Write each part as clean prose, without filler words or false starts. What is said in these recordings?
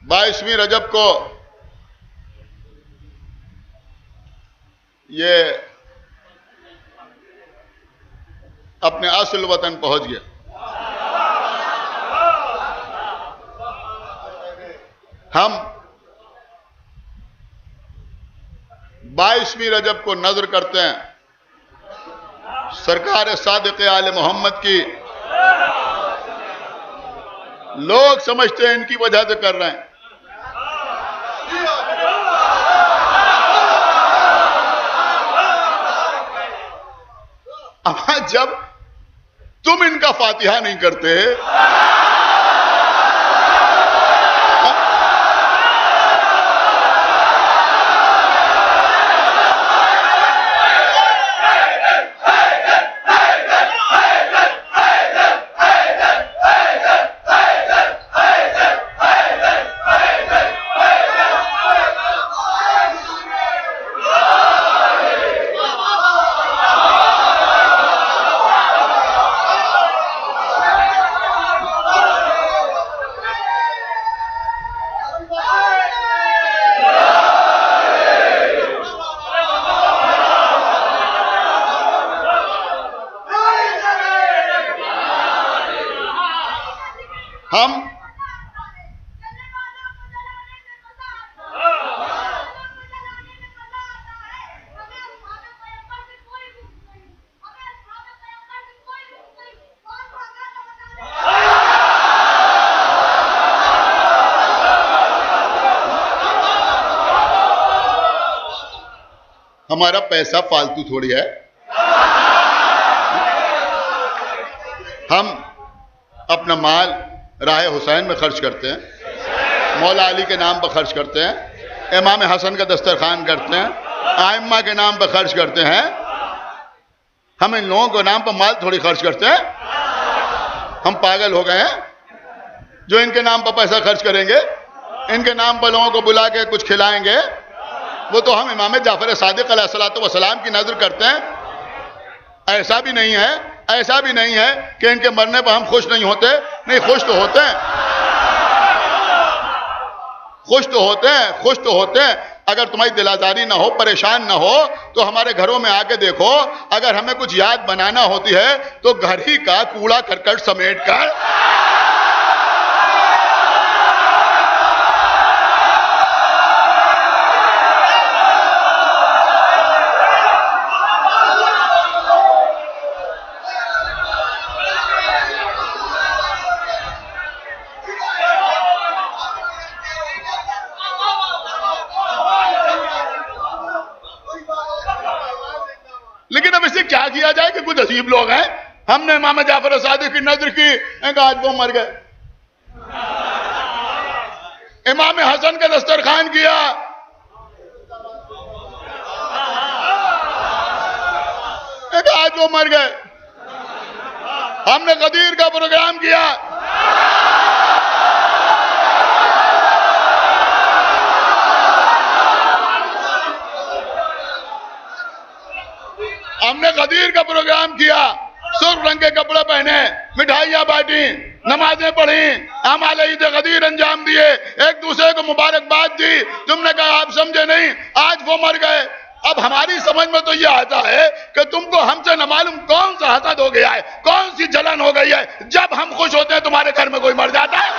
22वीं रजब को ये अपने असल वतन पहुंच गया। हम 22वीं रजब को नज़र करते हैं सरकार सादिक आले मोहम्मद की। लोग समझते हैं इनकी वजह से कर रहे हैं। अब जब तुम इनका फातिहा नहीं करते, हमारा पैसा फालतू थोड़ी है। हम अपना माल राह हुसैन में खर्च करते हैं, मौला अली के नाम पर खर्च करते हैं, इमाम हसन का दस्तरखान करते हैं, आइम्मा के नाम पर खर्च करते हैं। हम इन लोगों के नाम पर माल थोड़ी खर्च करते हैं। हम पागल हो गए हैं जो इनके नाम पर पैसा खर्च करेंगे, इनके नाम पर लोगों को बुला के कुछ खिलाएंगे। वो तो हम इमाम जाफर सादिक अलैहिस्सलातु वस्सलाम की नजर करते हैं। ऐसा भी नहीं है, ऐसा भी नहीं है कि इनके मरने पर हम खुश नहीं होते। नहीं, खुश तो होते हैं, खुश तो होते हैं, खुश तो होते हैं। अगर तुम्हारी दिलाजारी ना हो, परेशान ना हो, तो हमारे घरों में आके देखो। अगर हमें कुछ याद बनाना होती है तो घर ही का कूड़ा करकट समेट कर क्या किया जाए कि कुछ अजीब लोग हैं। हमने इमाम जाफर सादिक की नजर की, आज वो मर गए। इमाम हसन का दस्तरखान किया, आज वो मर गए। हमने गदीर का प्रोग्राम किया, हमने गदीर का प्रोग्राम किया, सुर्ख रंग के कपड़े पहने, मिठाइयां बांटी, नमाजें पढ़ी, आमाल ईद गदीर अंजाम दिए, एक दूसरे को मुबारकबाद दी। तुमने कहा आप समझे नहीं, आज वो मर गए। अब हमारी समझ में तो ये आता है कि तुमको हमसे न मालूम कौन सा हसद हो गया है, कौन सी जलन हो गई है। जब हम खुश होते हैं तुम्हारे घर में कोई मर जाता है।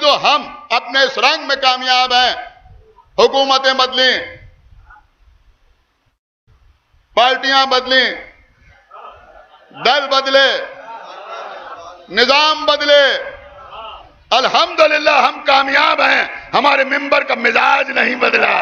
तो हम अपने इस रंग में कामयाब हैं। हुकूमतें बदली, पार्टियां बदली, दल बदले, निजाम बदले, अल्हम्दुलिल्लाह हम कामयाब हैं। हमारे मिंबर का मिजाज नहीं बदला।